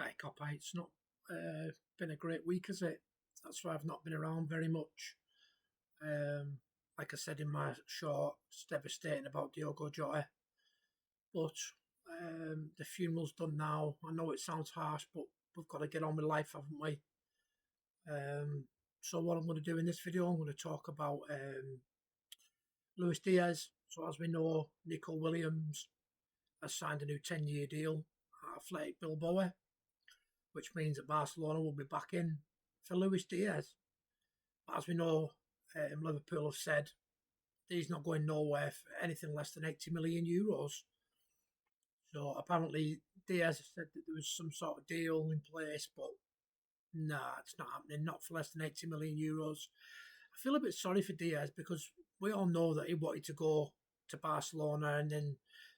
Hey, Kopites, it's not been a great week, has it? That's why I've not been around very much. Like I said in my short, it's devastating about Diogo Jota. But the funeral's done now. I know it sounds harsh, but we've got to get on with life, haven't we? So what I'm going to do in this video, I'm going to talk about Luis Diaz. So as we know, Nico Williams has signed a new 10-year deal at Athletic Bilbao, which means that Barcelona will be back in for Luis Diaz. But as we know, Liverpool have said he's not going nowhere for anything less than 80 million euros. So apparently Diaz said that there was some sort of deal in place, but nah, it's not happening, not for less than 80 million euros. I feel a bit sorry for Diaz because we all know that he wanted to go to Barcelona, and then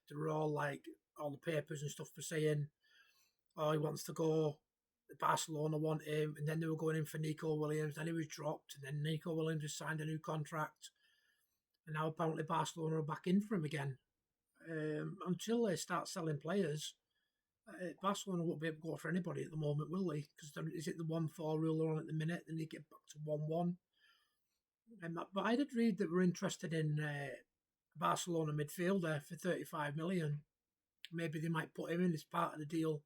there were all the papers and stuff were saying, oh, he wants to go. Barcelona want him, and then they were going in for Nico Williams. Then he was dropped, and then Nico Williams has signed a new contract, and now apparently Barcelona are back in for him again. Until they start selling players, Barcelona won't be able to go for anybody at the moment, will they? Because is it the 1-4 rule they're on at the minute? Then they get back to 1-1. But I did read that we're interested in Barcelona midfielder for 35 million. Maybe they might put him in as part of the deal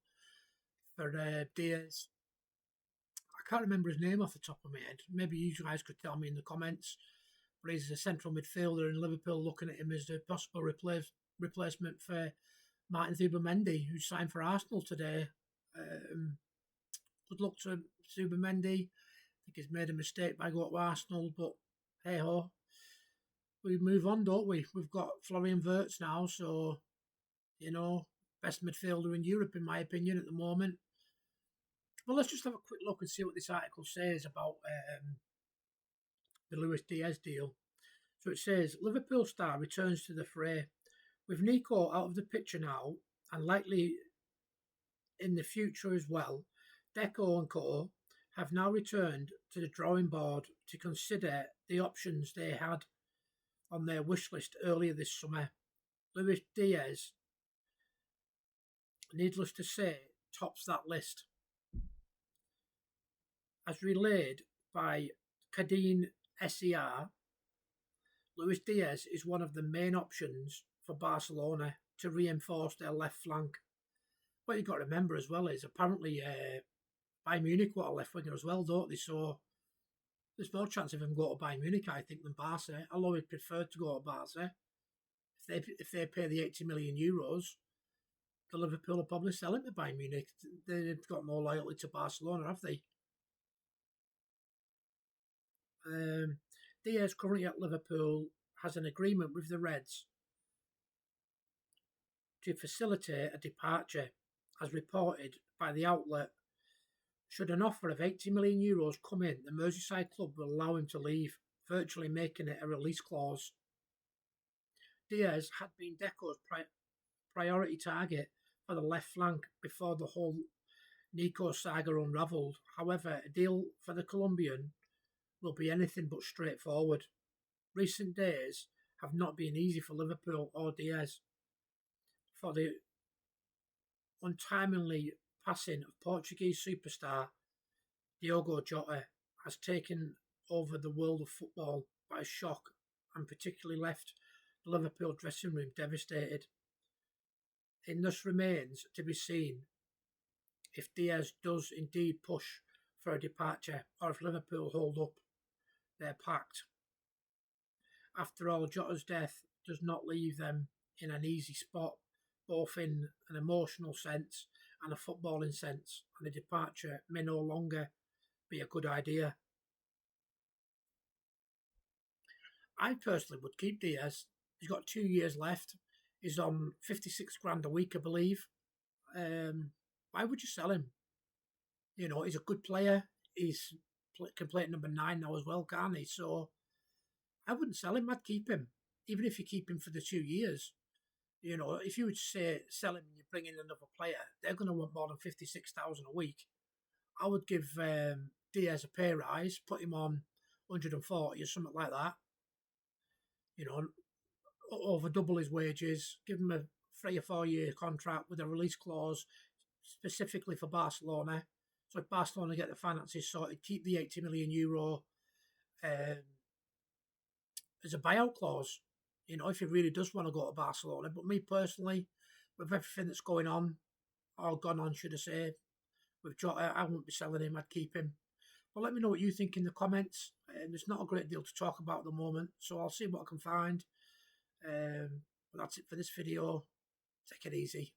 for Diaz. I can't remember his name off the top of my head. Maybe you guys could tell me in the comments. But he's a central midfielder in Liverpool, looking at him as a possible replacement for Martin Zubimendi, who signed for Arsenal today. Good luck to Zubimendi. I think he's made a mistake by going to Arsenal, but hey ho, we move on, don't we? We've got Florian Wirtz now, so best midfielder in Europe, in my opinion, at the moment. Well, let's just have a quick look and see what this article says about the Luis Diaz deal. So it says, Liverpool star returns to the fray. With Nico out of the picture now, and likely in the future as well, Deco and Co have now returned to the drawing board to consider the options they had on their wish list earlier this summer. Luis Diaz, needless to say, tops that list. As relayed by Cadine SER, Luis Diaz is one of the main options for Barcelona to reinforce their left flank. What you've got to remember as well is apparently Bayern Munich want a left winger as well, don't they? So there's more chance of him going to Bayern Munich, I think, than Barca. Although he'd prefer to go to Barca. If they pay the 80 million euros, the Liverpool will probably sell him to Bayern Munich. They've got more loyalty to Barcelona, have they? Diaz, currently at Liverpool, has an agreement with the Reds to facilitate a departure, as reported by the outlet. Should an offer of 80 million euros come in, the Merseyside club will allow him to leave, virtually making it a release clause. Diaz had been Deco's priority target for the left flank before the whole Nico saga unravelled. However, a deal for the Colombian will be anything but straightforward. Recent days have not been easy for Liverpool or Diaz. For the untimely passing of Portuguese superstar Diogo Jota has taken over the world of football by shock and particularly left the Liverpool dressing room devastated. It thus remains to be seen if Diaz does indeed push for a departure or if Liverpool hold up their pact. After all, Jota's death does not leave them in an easy spot, both in an emotional sense and a footballing sense, and a departure may no longer be a good idea. I personally would keep Diaz. He's got 2 years left. He's on 56 grand a week, I believe. Why would you sell him? He's a good player. He's can play at number 9 now as well, can't he? So I wouldn't sell him. I'd keep him, even if you keep him for the 2 years. If you would say sell him and you bring in another player, they're going to want more than 56,000 a week. I would give Diaz a pay rise, put him on 140 or something like that. Over double his wages, give him a 3 or 4 year contract with a release clause specifically for Barcelona. So if Barcelona get the finances sorted, keep the €80 million as a buyout clause. You know, if he really does want to go to Barcelona. But me personally, with everything that's going on, or gone on, should I say, with Jota, I wouldn't be selling him. I'd keep him. But let me know what you think in the comments. There's not a great deal to talk about at the moment, so I'll see what I can find. But that's it for this video. Take it easy.